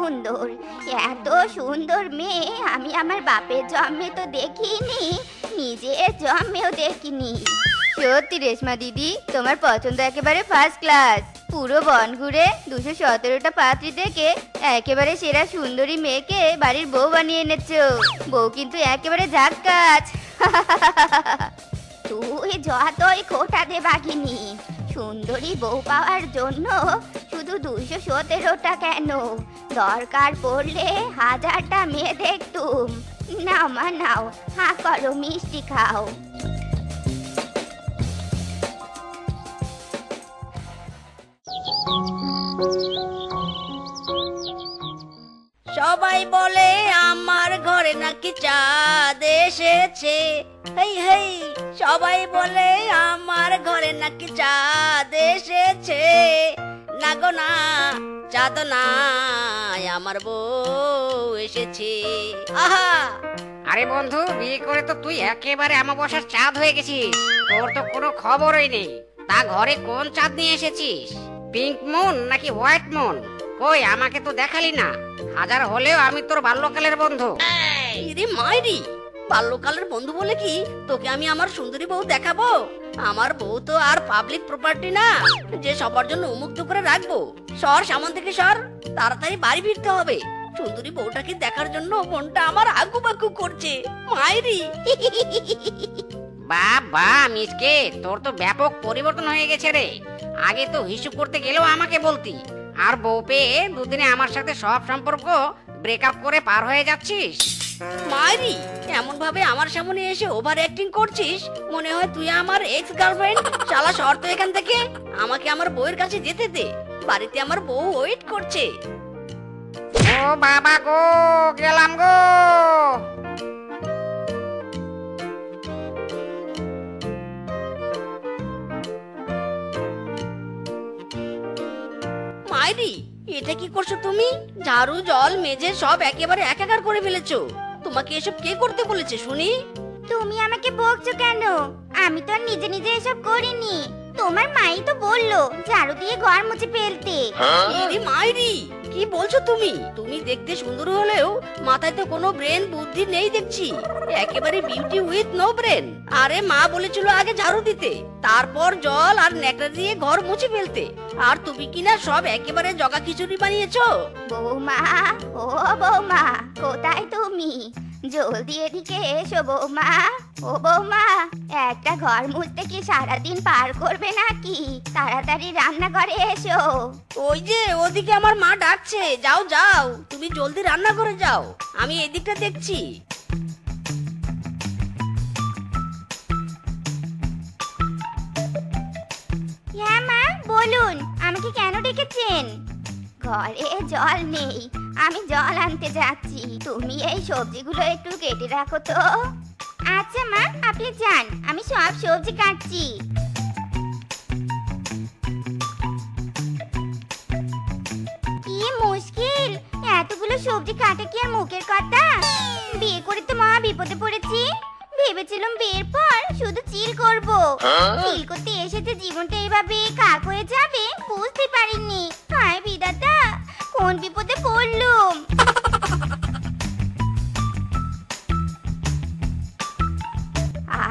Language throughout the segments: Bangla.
সুন্দর। এত সুন্দর মেয়ে আমি আমার বাপের জন্মে তো দেখিনি, নিজের জন্মেও দেখিনি। সত্যি রেশমা দিদি, তোমার পছন্দ একেবারে ফার্স্ট ক্লাস। পুরো বন ঘুরে 217টা পাত্রী থেকে একেবারে সেরা সুন্দরী মেয়েকে বাড়ির বউ বানিয়ে এনেছো। বউ কিন্তু একেবারে ঝাক্কাস। তুই যতই খোটা দে বাঘিনী, সুন্দরী বউ পাওয়ার জন্য শুধু 217টা কেন, দরকার পড়লে 1000টা মেয়ে দেখতুম। নাও মা নাও, হা করো, মিষ্টি খাও। সবাই বলে আমার ঘরে নাকি চাঁদ এসেছে, হেই হেই। সবাই বলে আমার ঘরে নাকি চাঁদ এসেছে, না গো না, চাঁদ না, আমার বউ এসেছে। আহা! আরে বন্ধু, বিয়ে করে তো তুই একেবারে অমাবস্যার চাঁদ হয়ে গেছিস। তোর তো কোনো খবরই নেই। তা ঘরে কোন চাঁদ নিয়ে এসেছিস? পিঙ্ক মুন নাকি হোয়াইট মুন? কই, আমাকে তো দেখালি না। হাজার হলেও আমি তোর বাল্যকালের বন্ধু। ইরে মাইরি, বাল্যকালের বন্ধু বলে কি তোকে আমি আমার সুন্দরী বউ দেখাবো? আমার বউ তো আর পাবলিক প্রপার্টি না যে সবার জন্য উন্মুক্ত করে রাখবো। সর সামন থেকে সর, তাড়াতাড়ি বাড়ি ফিরতে হবে। সুন্দরী বউটাকে দেখার জন্য মনটা আমার আগুবাগু করছে মাইরি। বাবা মিসকে, তোর তো ব্যাপক পরিবর্তন হয়ে গেছে রে। আগে তো হিসু করতে গেলেও আমাকে বলতি, আর বউ পেয়ে দুদিনে আমার সাথে সব সম্পর্ক ব্রেকআপ করে পার হয়ে যাচ্ছিস। মাইরি, এমন ভাবে আমার সামনে এসে ওভার অ্যাক্টিং করছিস, মনে হয় তুই আমার এক্স গার্লফ্রেন্ড। শালা শর্ত এখান থেকে, আমাকে আমার বউয়ের কাছে যেতে দে। বাড়িতে আমার বউ ওয়েট করছে। ও বাবা গো, গেলাম গো। মাইরি, এটা কি করছো তুমি? ঝাড়ু, জল, মেজে সব একেবারে একাকার করে ফেলেছো। তোমাকে এসব কে করতে বলেছে শুনি? তুমি আমাকে বকছো কেন? আমি তো আর নিজে নিজে এসব করিনি, তোমার মাই তো বললো ঝাড়ু দিয়ে ঘর মুছে ফেলতে। ইরে মাইরি, কি বলছো তুমি? তুমি দেখতে সুন্দর হলেও মাথায় তো কোনো ব্রেন বুদ্ধি নেই দেখছি। একেবারে বিউটি উইথ নো ব্রেন। আরে মা বলেছিল আগে ঝাড়ু দিতে, তারপর জল আর ন্যাকড়া দিয়ে ঘর মুছে ফেলতে, আর তুমি কিনা সব একেবারে জগা খিচুড়ি বানিয়েছো। বৌমা, ও বৌমা, কোথায় তুমি? জলদি এদিকে এসো বৌমা। ও বৌমা, একটা ঘর মুছতে কি সারাদিন পার করবে নাকি? তাড়াতাড়ি রান্নাঘরে এসো। ওই যে ওদিকে আমার মা ডাকছে, যাও যাও, তুমি জলদি রান্না করে যাও, আমি এদিকটা দেখছি। হ্যাঁ মা, বলুন, আমাকে কেন ডেকেছেন? ঘরে জল নেই, আমি জল আনতে যাচ্ছি। তুমি এই সবজিগুলো একটু কেটে রাখো তো। আচ্ছা মা, আপনি যান, আমি সব সবজি কাটছি। কি মুশকিল, এতগুলো সবজি কাটা কি আর মুখের কথা? বিয়ে করে তো মা বিপদে পড়েছি। ভেবেছিলাম বিয়ের পর শুধু চিল করব। চিল করতে এসেছে জীবনটা এইভাবে কাক হয়ে যাবে বুঝতে পারিনি। হায় বিধাতা, কোন বিপদে পড়লুম।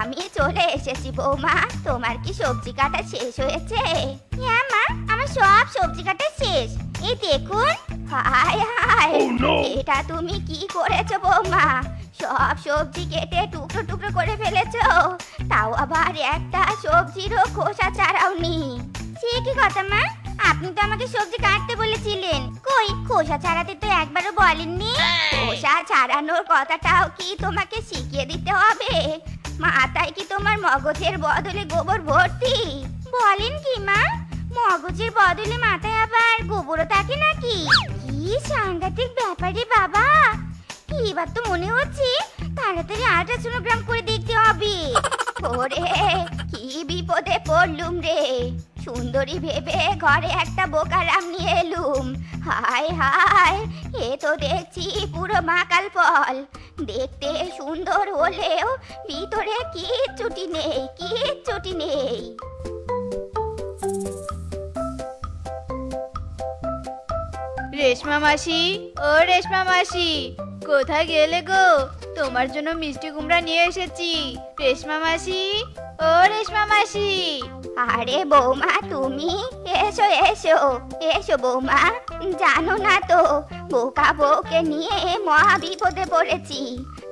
আমি চলে এসেছি বৌমা, তোমার কি সবজি কাটা শেষ হয়েছে? হ্যাঁ মা, আমার সব সবজি কাটা শেষ। এই দেখুন। হায় হায়, এটা তুমি কি করেছো বৌমা? সব সবজি কেটে টুকরো টুকরো করে ফেলেছো, তাও আবার একটা সবজিরও খোসা ছাড়াওনি। সে কি কথা মা, আপনি তো আমাকে সবজি কাটতে বলেছিলেন, কই খোসা ছাড়াতে তো একবারও বলেননি। খোসা ছাড়ানোর কথাটাও কি তোমাকে শিখিয়ে দিতে হবে? মাথায় কি তোমার মগজের বদলে গোবর ভর্তি? বলেন কি মা, মগজের বদলে মাথায় আবার গোবরও থাকে নাকি? কি সাংঘাতিক ব্যাপারে বাবা, এবার তো মনে হচ্ছে তাড়াতাড়ি আল্ট্রাসোনোগ্রাম করে দেখতে হবে। ওরে কি বিপদে পড়লুম রে, সুন্দরী ভেবে ঘরে একটা বোকারাম নিয়ে এলুম। হায় হায়, এ তো দেখছি পুরো মাকাল ফল। দেখতে সুন্দর হলেও ভিতরে কিচ্ছুটি নেই, কিচ্ছুটি নেই। রেশমা মাসি, ও রেশমা মাসি, কোথায় গেলে গো? তোমার জন্য মিষ্টি কুমড়া নিয়ে এসেছি। রেশমা মাসি, ও রেশমা মাসি। আরে বৌমা, তুমি এসো এসো এসো বৌমা। জানো না তো, বোকা বউকে নিয়ে মহা বিপদে পড়েছি,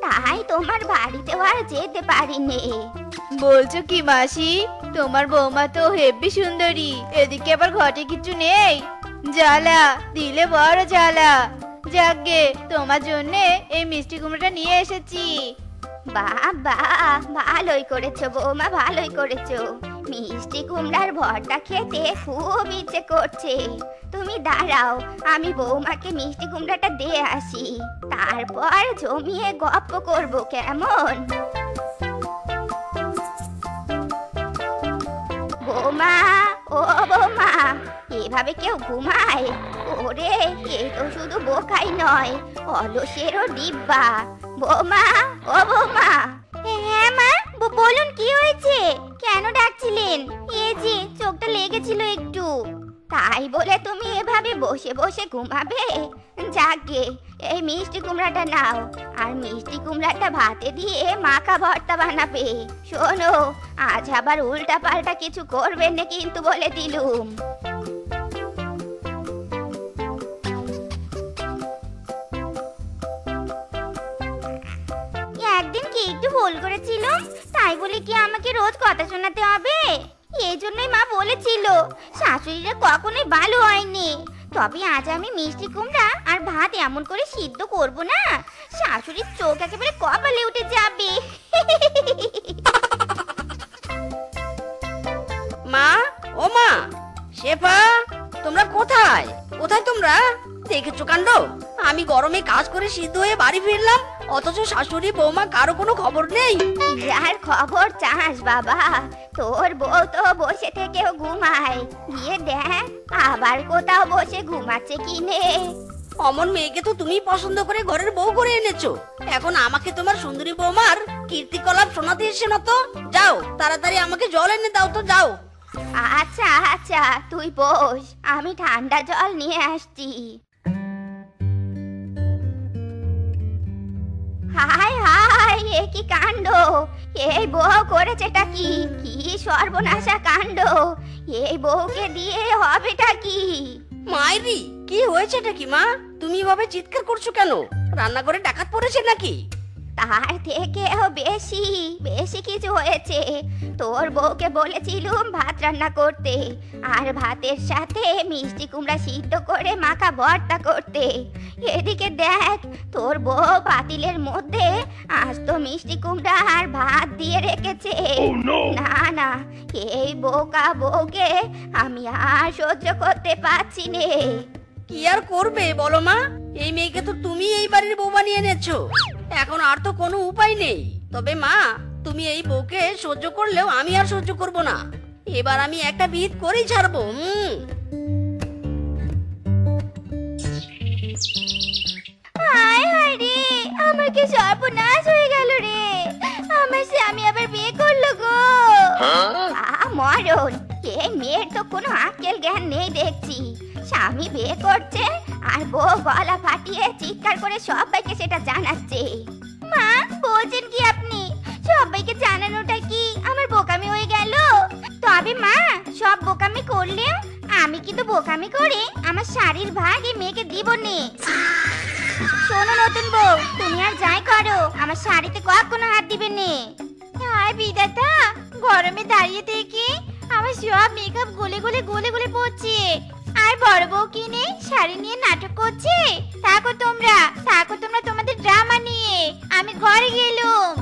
তাই তোমার বাড়িতেও আর যেতে পারিনি। বলছো কি মাসি? তোমার বৌমা তো হেব্বি সুন্দরী, এদিকে আবার ঘটে কিছু নেই। জ্বালা দিলে বড় জ্বালা। যাকগে, তোমার জন্যে এই মিষ্টি কুমড়োটা নিয়ে এসেছি। বাবা, ভালোই করেছো বৌমা, ভালোই করেছো। মিষ্টি কুমড়ার ভর্তা খেতে খুব ইচ্ছে করছে। তুমি দাঁড়াও, আমি বৌমাকে মিষ্টি কুমড়াটা দিয়ে আসি, তারপর জমিয়ে গপ্প করব, কেমন? বৌমা, ও বৌমা, এভাবে কেউ ঘুমায়? ওরে, এ তো শুধু বোকাই নয়, অলসেরও ডিব্বা। বৌমা, ও বৌমা। হ্যাঁ মা, বলুন কি হয়েছে? কেন ডাকছিলেন? এই যে চোখটা লেগেছিল একটু। তাই বলে তুমি এভাবে বসে বসে ঘুমাবে? যাকে, এই মিষ্টি কুমড়াটা নাও, আর মিষ্টি কুমড়াটা ভাতে দিয়ে মাখা ভর্তা বানাবে। শোনো, আজ আবার উল্টা পাল্টা কিছু করবেন না কিন্তু, বলে দিলুম। একদিন কি একটু ভুল করেছিল, তাই বলে কি আমাকে রোজ কথা শোনাতে হবে? এই জন্যই মা বলেছিল শাশুড়িরা কখনোই ভালো হয়নি। তবে আজ আমি মিষ্টি কুমড়া আর ভাত এমন করে সিদ্ধ করব না, শাশুড়ির চোখ একেবারে কপালে উঠে যাবে। মা, ও মা, শেফা, তোমরা কোথায়? কোথায় তোমরা? দেখেছো কাণ্ড, আমি গরমে কাজ করে সিদ্ধ হয়ে বাড়ি ফিরলাম, অথচ শাশুড়ি বৌমা কারো কোনো খবর নেই। যার খবর চাস বাবা, তোর বউ তো বসে থেকেও ঘুমায়, গিয়ে দেখ আবার কোথাও বসে ঘুমাচ্ছে কিনে। অমন মেয়েকে তো তুমি পছন্দ করে ঘরের বউ করে এনেছো, এখন আমাকে তোমার সুন্দরী বৌমার কীর্তিকলাপ শোনাতে এসে না তো। যাও, তাড়াতাড়ি আমাকে জল এনে দাও তো, যাও। আচ্ছা আচ্ছা, তুই বস, আমি ঠান্ডা জল নিয়ে আসছি। হায় হায়, এ কি কাণ্ড! এই বউ করেছেটা কি? কি সর্বনাশা কাণ্ড! এই বউকে দিয়ে হবেটা কি? মাইরি, কি হয়েছেটা কি মা? তুমি এভাবে চিৎকার করছো কেন? রান্নাঘরে ডাকাত পড়েছে নাকি? তার থেকেও বেশি বেশি কিছু হয়েছে। তোর বউকে বলেছিলুম ভাত রান্না করতে, আর ভাতের সাথে মিষ্টি কুমড়া সিদ্ধ করে মাখা ভর্তা করতে। এদিকে দেখ, তোর বউ পাতিলের মধ্যে আস্ত মিষ্টি কুমড়া আর ভাত দিয়ে রেখেছে। না না, এই বোকা বউকে আমি আর সহ্য করতে পারছি নে। কি আর করবে বলো মা? এই মেয়েকে তো তুমি এই বাড়ির বউ বানিয়ে এনেছো, এখন আর তো কোনো উপায় নেই। তবে মা, তুমি এই বউকে সহ্য করলেও আমি আর সহ্য করব না। এবার আমি একটা বিহিত করেই ছাড়বো। হায় হায় রে, আমার কি সর্বনাশ হয়ে গেল রে! আমার স্বামী আবার বিয়ে করলো গো! মরণ! এই মেয়ের তো কোনো আক্কেল জ্ঞান নেই দেখছি। স্বামী বিয়ে করছে আর বউ গলা ফাটিয়ে চিৎকার করে সবাইকে সেটা জানাচ্ছে। মা, বলছেন কি আপনি? সবাইকে জানানোটা কি আমার বোকামি হয়ে গেল? তবে মা, সব বোকামি করলেও আমি কিন্তু বোকামি করে আমার শাড়ির ভাগ এই মেয়েকে দিব নে। শোনো নতুন বউ, তুমি আর যাই করো, আমার শাড়িতে কখনো হাত দিবে নে। হায় বিধাতা, গরমে দাঁড়িয়ে থেকে আমার সব মেকআপ গলে গলে গলে গলে পড়ছে। আর বড় বউ কিনে শাড়ি নিয়ে নাটক করছে। থাকো তোমরা তোমাদের ড্রামা নিয়ে, আমি ঘরে গেলুম।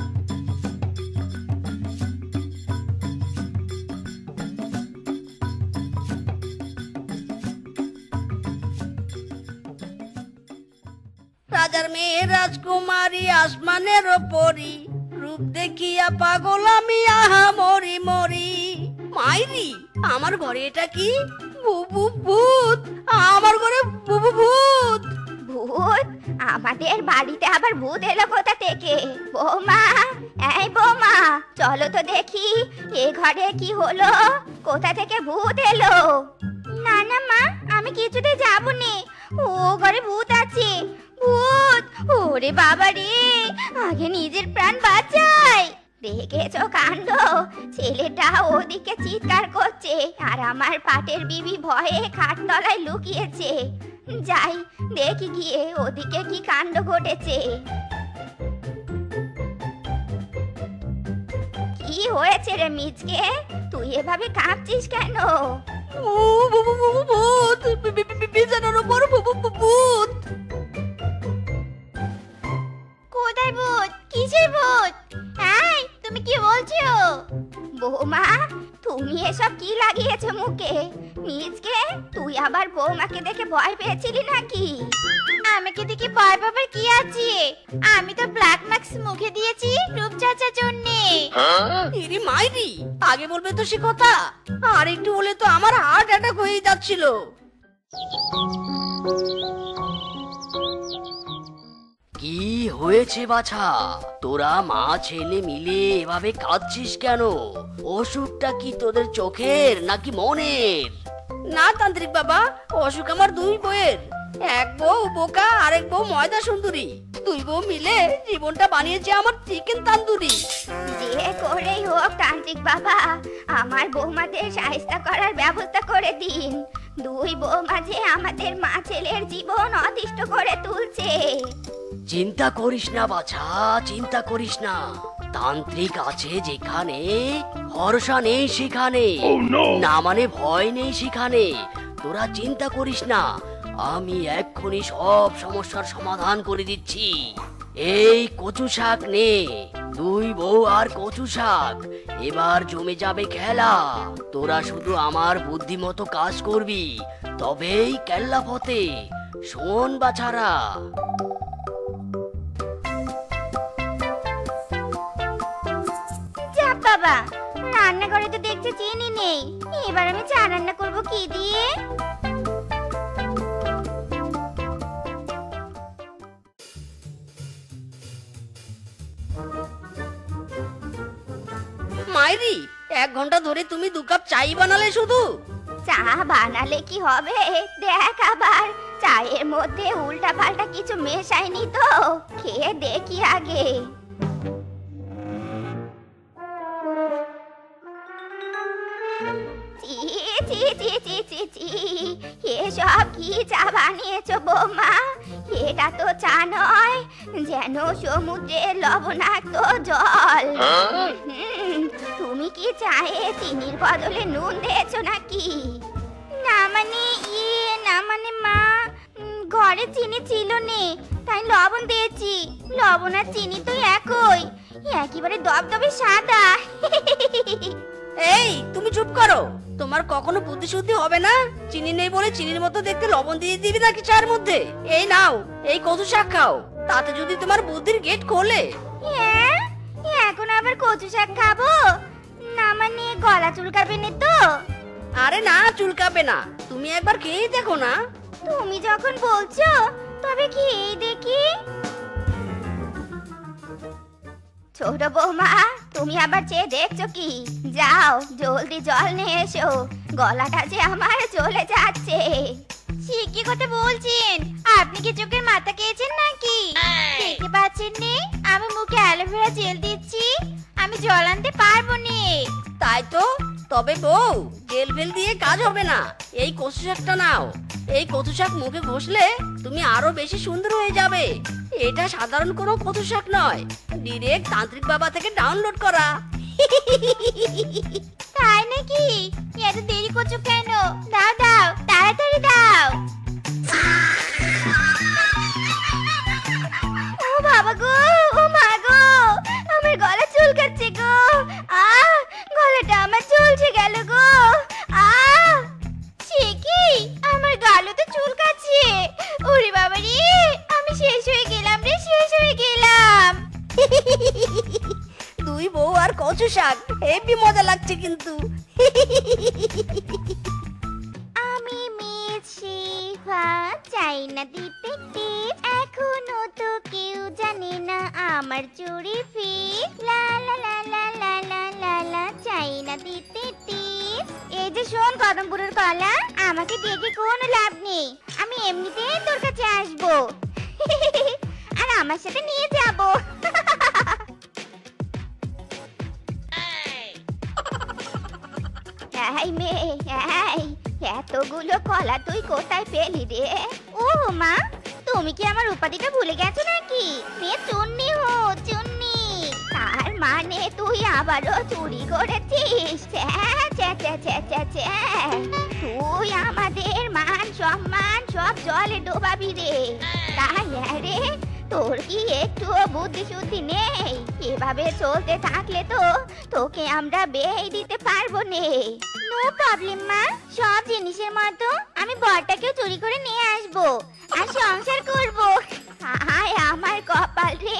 রাজার মেয়ে রাজকুমারী, আসমানের ওপরি, রূপ দেখিয়া পাগল আমি আহা মরি মরি। মাইরি, আমার ঘরে এটা কি? ভূত! আমার ঘরে ভূত! ভূত? আমাদের বাড়িতে আবার ভূত এলো কোথা থেকে? বৌমা, এই বৌমা, চলো তো দেখি এ ঘরে কি হলো, কোথা থেকে ভূত এলো। না না মা, আমি কিছুতে যাবো নে, ও ঘরে ভূত আছে, ভূত! ওরে বাবা রে, আগে নিজের প্রাণ বাঁচাই। দেখেছো কাণ্ড, ছেলেটা ওদিকে চিৎকার করছে আর আমার পাটের বিবি ভয়ে খাটতলায় লুকিয়েছে। যাই দেখি গিয়ে ওদিকে কি কাণ্ড ঘটেছে। কি হয়েছে রে মিচকে, তুই এভাবে কাঁপছিস কেন? ভূত, বিছানার উপর ভূত। কোথায় ভূত? কিসের ভূত? এই তুমি কি বলছো? বৌমা, তুমি এসব কি লাগিয়েছো মুখে? মিচকে, তুই আবার বৌমাকে দেখে ভয় পেয়েছিলি নাকি? আমাকে দেখে ভয় পাবার কি আছে? আমি তো ব্ল্যাক মাস্ক মুখে দিয়েছি রূপচর্চার জন্য। ইরি মাইরি, আগে বলবে তো সে কথা। আর একটু হলে তো আমার হার্ট অ্যাটাক হয়ে যাচ্ছিল। কি হয়েছে বাছা? তোরা মা ছেলে মিলে এভাবে কাঁদছিস কেন? অসুখটা কি তোদের চোখের নাকি মনের? না তান্ত্রিক বাবা, অসুখ আমার দুই বউয়ের। এক বউ বোকা, আরেক বউ ময়দা সুন্দরী। দুই বউ মিলে জীবনটা বানিয়েছে আমার চিকেন তান্দুরি। যে করেই হোক তান্ত্রিক বাবা, আমার বৌমাদের সাহায্য করার ব্যবস্থা করে দিন। দুই বৌমা যে আমাদের মা ছেলের জীবন অতিষ্ঠ করে তুলছে। চিন্তা করিস না বাছা, চিন্তা করিস না। তান্ত্রিক আছে যেখানে ভরসা নেই সেখানে, না মানে ভয় নেই সেখানে। তোরা চিন্তা করিস না, আমি এক্ষুনি সব সমস্যার সমাধান করে দিচ্ছি। এই কচু শাক নে, দুই বউ আর কচু শাক, এবার জমে যাবে খেলা। তোরা শুধু আমার বুদ্ধি মতো কাজ করবি, তবেই কেল্লা ফতে। শোন বাছারা। যাক বাবা, রান্নাঘরে তো দেখছি চিনি নেই। এবার আমি চা রান্না করবো কি দিয়ে? মাইরি, 1 ঘন্টা ধরে তুমি 2 কাপ চাই বানালে শুধু? চা বানালে কি হবে? দেখ আবার চায়ের মধ্যে উল্টা পাল্টা কিছু মেশাইনি তো। খেয়ে দেখি আগে। চি চি চি চি চি চি, এসব কি চা বানিয়েছো বৌমা? এটা তো চা নয়, যেন সমুদ্রের লবণাক্ত জল। তুমি কি চায়ে চিনির বদলে নুন দিয়েছো নাকি? না মানে না মানে মা, ঘরে চিনি ছিল নে, তাই লবণ দিয়েছি। লবণ আর চিনি তো একই, একেবারে দবদবে সাদা। এই তুমি চুপ করো, তোমার কখনো বুদ্ধি শুদ্ধি হবে না? চিনি নেই বলে চিনির মতো দেখতে লবণ দিয়ে দিবি নাকি চায়ের মধ্যে? এই নাও, এই কচু শাক খাও, তাতে যদি তোমার বুদ্ধির গেট খোলে। হ্যাঁ, এখন আবার কচু শাক খাবো? না মানে গলা চুলকাবে না তো? আরে না, চুলকাবে না, তুমি একবার খেয়েই দেখো না। তুমি যখন বলছো তবে খেয়েই দেখি। ছোট বৌমা, তুমি আবার চেয়ে দেখছো কি? যাও জলদি জল নিয়ে এসো, গলাটা যে আমার চলে যাচ্ছে। সে কি কথা বলছেন? আপনি কি চোখের মাথা খেয়েছেন নাকি? দেখতে পাচ্ছেন নে, আমি মুখে অ্যালোভেরা জেল দিচ্ছি। আমি জল আনতে পারবো নে। তাই তো, তবে বউ জেল ফেল দিয়ে কাজ হবে না। এই কচু শাকটা নাও, এই কচু শাক মুখে ঘষলে তুমি আরো বেশি সুন্দর হয়ে যাবে। এটা সাধারণ কোনো কচু শাক নয়, ডিরেক্ট তান্ত্রিক বাবা থেকে ডাউনলোড করা। তাই নাকি? এত দেরি করছো কেন? দাও দাও, তাড়াতাড়ি দাও। ও বাবা গো, ও মা গো, আমার গলা চুলকাচ্ছে গো। গলাটা আমার চলছে গেল গো। সে কি, আমার গালও তো চুলকাচ্ছে। ওরে বাবা রে, আমি শেষ হয়ে গেলাম রে, শেষ হয়ে গেলাম। দুই বউ আর কচু শাক, হেবি মজা লাগছে কিন্তু। আমি মিস শিফা, চাইনা ডিটেকটিভ। এখনো তো কেউ জানে না আমার চুরি ফি। লা লা লা লা লা লা লা লা। চাই না দিতে টিপস। এই যে শোন কদমপুরের কলা, আমাকে ডেকে কোনো লাভ নেই, আমি এমনিতেই তোর কাছে আসবো আর আমার সাথে নিয়ে যাব। এই মেয়ে, এই এতগুলো কলা তুই কোথায় পেলি রে? ও মা, তুমি কি আমার উপাধিটা ভুলে গেছো নাকি? মেয়ে চুন্নি হো, চুন্নি। তার মানে তুই আবারও চুরি করেছিস? ছ্যা, ছ্যা, ছ্যা, ছ্যা, ছ্যা, ছ্যা। তুই আমাদের মান সম্মান সব জলে ডোবাবি রে। তাই রে, তোর কি একটু বুদ্ধি শুদ্ধি নেই? এভাবে চলতে থাকলে তো তোকে আমরা বেই দিতে পারবো নে। নো প্রবলেম মা, সব জিনিসের মতো আমি বরটাকেও চুরি করে নিয়ে আসবো আর সংসার করব। হায় আমার কপাল রে,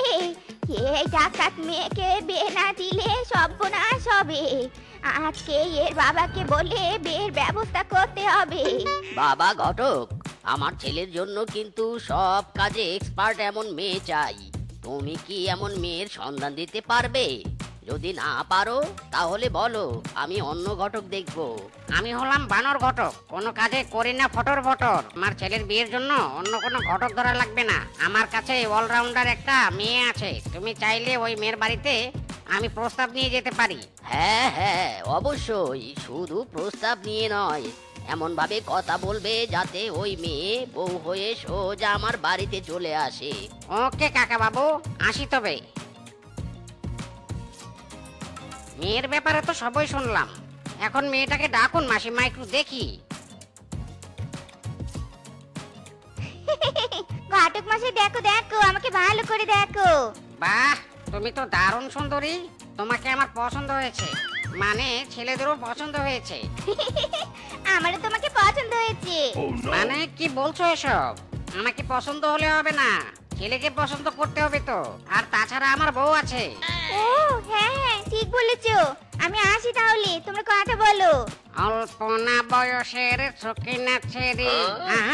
এই ডাকাত মেয়েকে বিয়ে না দিলে সর্বনাশ হবে। আজকে এর বাবাকে বলে বিয়ের ব্যবস্থা করতে হবে। বাবা ঘটক, আমার ছেলের জন্য কিন্তু সব কাজে এক্সপার্ট এমন মেয়ে চাই। তুমি কি এমন মেয়ের সন্ধান দিতে পারবে? যদি না পারো তাহলে বলো, আমি অন্য ঘটক দেখব। আমি হলাম বানর ঘটক, কোনো কাজে করি না ফটর ফটর। আমার ছেলের বিয়ের জন্য অন্য কোনো ঘটক ধরা লাগবে না। আমার কাছে অলরাউন্ডার একটা মেয়ে আছে, তুমি চাইলে ওই মেয়ের বাড়িতে আমি প্রস্তাব নিয়ে যেতে পারি। হ্যাঁ হ্যাঁ, অবশ্যই। শুধু প্রস্তাব নিয়ে নয়, এমন ভাবে কথা বলবে যাতে ওই মেয়ে বউ হয়ে সোজা আমার বাড়িতে চলে আসে। ওকে কাকা বাবু, আসি তবে। মেয়ের ব্যাপারে তো সবই শুনলাম, এখন মেয়েটাকে ডাকুন মাসিমা, একটু দেখি। ঘটক মশাই দেখো দেখো, আমাকে ভালো করে দেখো। বাহ, তুমি তো দারুণ সুন্দরী, তোমাকে আমার পছন্দ হয়েছে। মানে ছেলেদেরও পছন্দ হয়েছে। আমারও তোমাকে পছন্দ হয়েছে। মানে কি বলছো এসব? আমাকে পছন্দ হলে হবে না, ছেলেকে পছন্দ করতে হবে তো। আর তাছাড়া আমার বউ আছে। ও হ্যাঁ হ্যাঁ, ঠিক বলেছো। আমি আসি তাহলে, তোমরা কথা বলো। অল্পনা বয়সের সকিনা ছেড়ে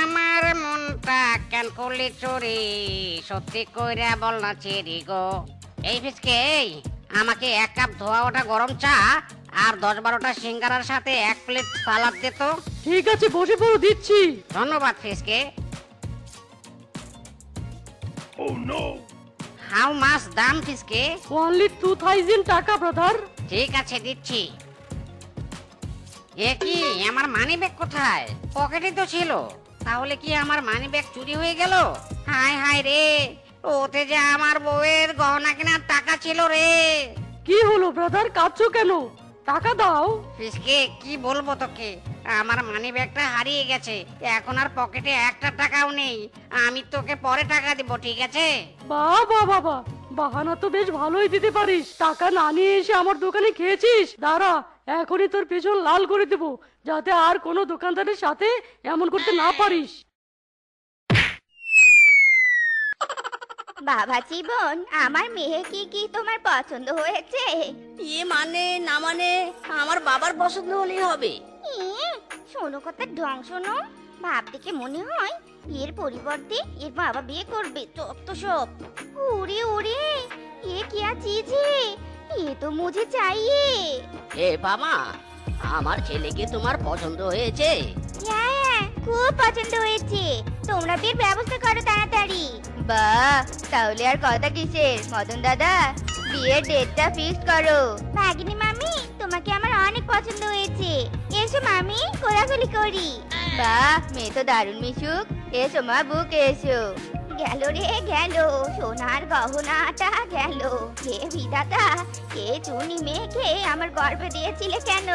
আমার মনটা কেন করলি চুরি, সত্যি কইরা বল না চেরি গো। এই ফিসকে, এই আমাকে 1 কাপ ধোয়া ওঠা গরম চা আর 10-12টা সিঙ্গারার সাথে 1 প্লেট সালাদ দে তো। ঠিক আছে, বসে পড়ো, দিচ্ছি। ধন্যবাদ ফিসকে। হাউ মাছ দাম ফিসকে? অনলি 2000 টাকা ব্রাদার। ঠিক আছে, দিচ্ছি। এ কি, আমার মানি ব্যাগ কোথায়? পকেটে তো ছিল। তাহলে কি আমার মানি ব্যাগ চুরি হয়ে গেল? হায় হায় রে, ওতে যে আমার বউয়ের গহনা কেনার টাকা ছিল রে। কি হলো ব্রাদার, কাঁদছো কেন? টাকা দাও। ফিসকে, কি বলবো তোকে, আমার মানি ব্যাগটা হারিয়ে গেছে। এখন আর পকেটে একটা টাকাও নেই। আমি তোকে পরে টাকা দিব, ঠিক আছে? বাবা বাবা, বাহানা তো বেশ ভালোই দিতে পারিস। টাকা না নিয়ে এসে আমার দোকানে খেয়েছিস। দাঁড়া, এখনই তোর পেছন লাল করে দেবো, যাতে আর কোনো দোকানদারের সাথে এমন করতে না পারিস। বাবা জীবন, আমার মেয়েকে কি তোমার পছন্দ হয়েছে? মানে না মানে, আমার বাবার পছন্দ হলেই হবে। শোনো কথা ঢং শোনো, ভাব দেখে মনে হয় এর পরিবর্তে এর বাবা বিয়ে করবে। যত সব। ওরে ওরে, এ क्या चीज है? ये तो मुझे चाहिए। এ বাবা, আমার ছেলেকে তোমার পছন্দ হয়েছে? হ্যাঁ, খুব পছন্দ হয়েছে। তোমরা বিয়ের ব্যবস্থা করো তাড়াতাড়ি। বাহ, তাহলে আর কথা কিসের? মদন দাদা, বিয়ের ডেটটা ফিক্স করো। ভাগিনী মামি, তোমাকে আমার অনেক পছন্দ হয়েছে। এসো মামি, কোলাকুলি করি। বাহ, মেয়ে তো দারুণ মিশুক। এসো মা, বুকে এসো। গেল রে গেল, সোনার গহনাটা গেল। হে বিধাতা, কে চুনি মেয়েকে আমার গর্ভে দিয়েছিলে কেন?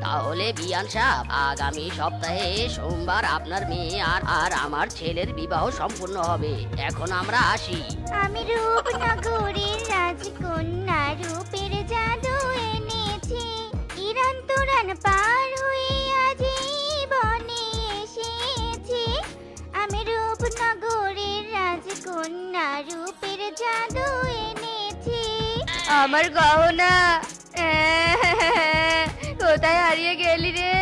তাহলে বিয়ান সাহেব, আগামী সপ্তাহে সোমবার আপনার মেয়ে আর আমার ছেলের বিবাহ সম্পূর্ণ হবে। এখন আমরা আসি। আমি রূপনগরের রাজকন্যা, রূপের জাদু এনেছি। ইরান তুরান পার হয়ে আজ এই বনে এসেছি। আমি রূপনগরের রাজকন্যা, রূপের জাদু এনেছি। আমার গহনা কোথায় হারিয়ে গেলি রে?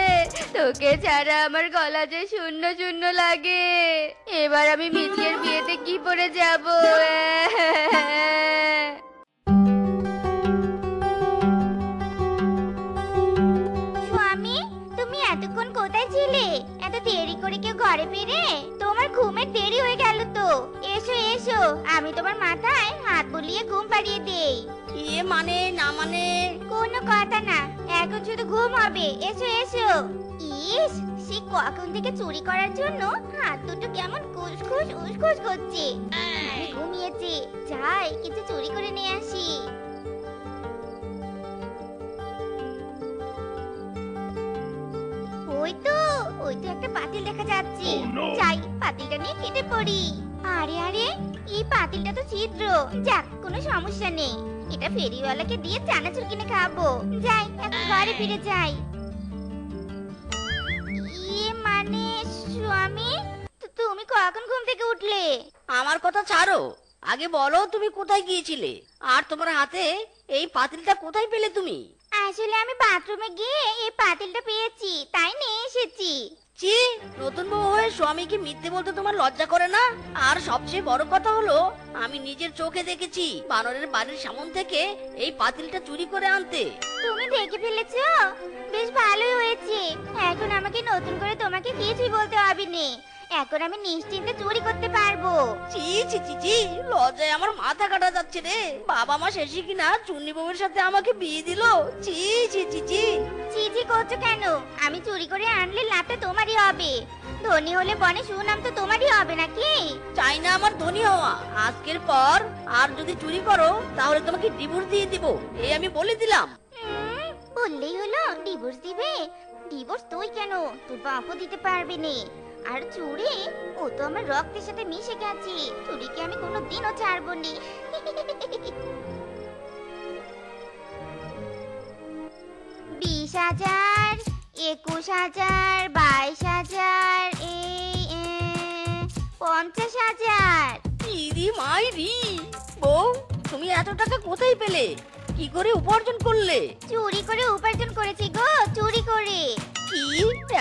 তোকে ছাড়া আমার গলা যে শূন্য শূন্য লাগে। এবার আমি মিচকের বিয়েতে কি পরে যাব? ঘরে ফিরে? তোমার ঘুমের দেরি হয়ে গেল তো। এসো এসো, আমি তোমার মাথায় হাত বুলিয়ে ঘুম পাড়িয়ে দেই। ইয়ে মানে না মানে? কোনো কথা না, এখন শুধু ঘুম হবে। এসো এসো। ইস, সে কখন থেকে চুরি করার জন্য হাত দুটো কেমন খুশখুশ উসখুস করছে। আমি ঘুমিয়েছি, যাই কিছু চুরি করে নিয়ে আসি। ওই তো একটা পাতিল দেখা যাচ্ছে। যাই পাতিলটা নিয়ে কেটে পড়ি। আরে আরে, এই পাতিলটা তো ছিদ্র। যাক, কোনো সমস্যা নেই। এটা ফেরিওয়ালাকে দিয়ে চানাচুর কিনে খাবো। যাই, এখন ঘরে ফিরে যাই। ইয়ে মানে স্বামী, তুমি কখন ঘুম থেকে উঠলে? আমার কথা ছাড়ো, আগে বলো তুমি কোথায় গিয়েছিলে, আর তোমার হাতে এই পাতিলটা কোথায় পেলে তুমি? আসলে আমি বাথরুমে গিয়ে এই পাতিলটা পেয়েছি, তাই নিয়ে এসেছি। ছি, নতুন বউ হয়ে স্বামীকে মিথ্যে বলতে তোমার লজ্জা করে না? আর সবচেয়ে বড় কথা হলো, আমি নিজের চোখে দেখেছি বানরের বাড়ির সামন থেকে এই পাতিলটা চুরি করে আনতে। তুমি দেখে ফেলেছো? বেশ ভালোই হয়েছে। এখন আমাকে নতুন করে তোমাকে কিছুই বলতে হবে না। এখন আমি নিশ্চিন্তে চুরি করতে পারবো। ছি ছি ছি ছি, লজ্জায় আমার মাথা কাটা যাচ্ছে রে। বাবা মা শেষে কিনা চুন্নি বউয়ের সাথে আমাকে বিয়ে দিল। ছি ছি ছি ছি। চিঠি করছো কেন? আমি চুরি করে আনলে লাভটা তোমারই হবে। ধনী হলে বনে সুনাম তো তোমারই হবে নাকি? চাই না আমার ধনী হওয়া। আজকের পর আর যদি চুরি করো তাহলে তোমাকে ডিভোর্স দিয়ে দিব, এই আমি বলে দিলাম। বললেই হলো ডিভোর্স দিবে? ডিভোর্স তুই কেন, তোর বাপও দিতে পারবে না। আর চুরি, ও তো আমার রক্তের সাথে মিশে গেছে। চুরিকে আমি কোনোদিনও ছাড়বো না। 20,000, 21,000, 22,000, 50,000। ইরি মাইরি, বউ তুমি এত টাকা কোথায় পেলে? কি করে উপার্জন করলে? চুরি করে উপার্জন করেছি গো, চুরি করে। কি,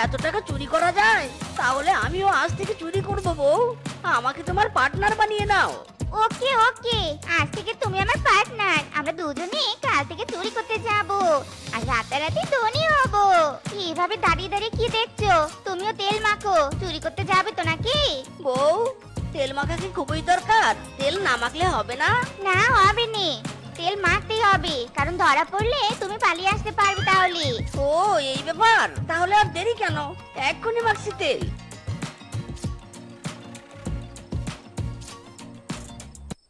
এত টাকা চুরি করা যায়? তাহলে আমিও আজ থেকে চুরি করব বউ। আমাকে তোমার পার্টনার বানিয়ে নাও। ওকে ওকে, আজ থেকে তুমি আমার পার্টনার। আমরা দুজনে কাল থেকে চুরি করতে যাব আর রাতারাতি ধনী হব। এইভাবে দাঁড়িয়ে দাঁড়িয়ে কি দেখছো? তুমিও তেল মাখো, চুরি করতে যাবে তো নাকি? বউ, তেল মাখা কি খুবই দরকার? তেল না মাখলে হবে না? না, হবে নে। তেল মাখতেই হবে, কারণ ধরা পড়লে তুমি পালিয়ে আসতে পারবে তাহলে। ও এই ব্যাপার, তাহলে আর দেরি কেন? এক্ষুনি মাখছি তেল।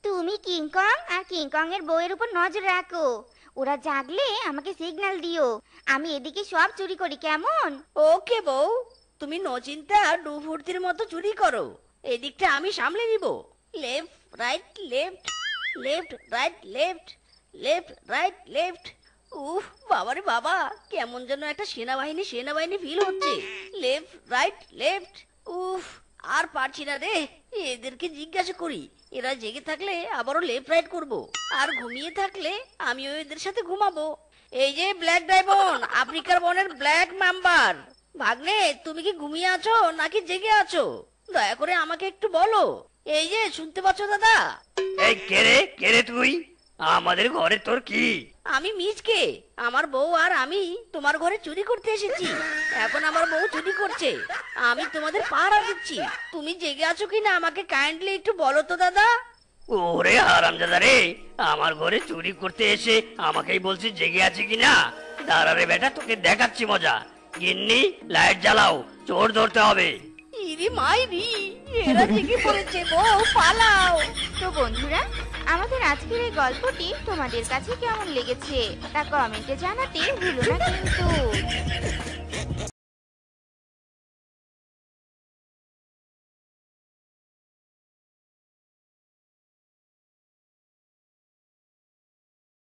তুমি কিংকং আর কিংকং এর বউয়ের উপর নজর রাখো। ওরা জাগলে আমাকে সিগন্যাল দিও। আমি এদিকে সব চুরি করি, কেমন? ওকে বউ, তুমি নচিন্তা ডু ফুর্তির মতো চুরি করো, এদিকটা আমি সামলে নিব। Left right left, left right left, left right left. উফ বাবারে বাবা, কেমন যেন একটা সেনাবাহিনী ফিল হচ্ছে। Left right left. উফ, আর পারছি না রে। এদেরকে জিজ্ঞাসা করি, এরা জেগে থাকলে আবারও লেফট রাইট করব, আর ঘুমিয়ে থাকলে আমিও এদের সাথে ঘুমাবো। এই যে ব্ল্যাক ডায়মন্ড, আফ্রিকার বনের ব্ল্যাক মাম্বার। ভাগ্নে, তুমি কি ঘুমিয়ে আছো নাকি জেগে আছো? দয়া করে আমাকে একটু বলো। এই যে শুনতে পাচ্ছ দাদা? এই কে রে তুই? আমাদের ঘরে তোর কি? আমি মিজকে, আমার বউ আর আমি তোমার ঘরে চুরি করতে এসেছি। এখন আমার বউ চুরি করছে, আমি তোমাদের পাহারা দিচ্ছি। তুমি জেগে আছো কিনা আমাকে কাইন্ডলি একটু বলো তো দাদা। ওরে হারামজাদা রে, আমার ঘরে চুরি করতে এসে আমাকেই বলছিস জেগে আছে কিনা? দাঁড়া রে বেটা, তোকে দেখাচ্ছি মজা। গিন্নি, লাইট জ্বালাও, চোর ধরতে হবে। ইরি মাইরি, এরা জেগে পড়েছে, বউ পালাও। তো বন্ধুরা, আমাদের আজকের এই গল্পটি তোমাদের কাছে কেমন লেগেছে তা কমেন্টে জানাতে ভুলো না কিন্তু।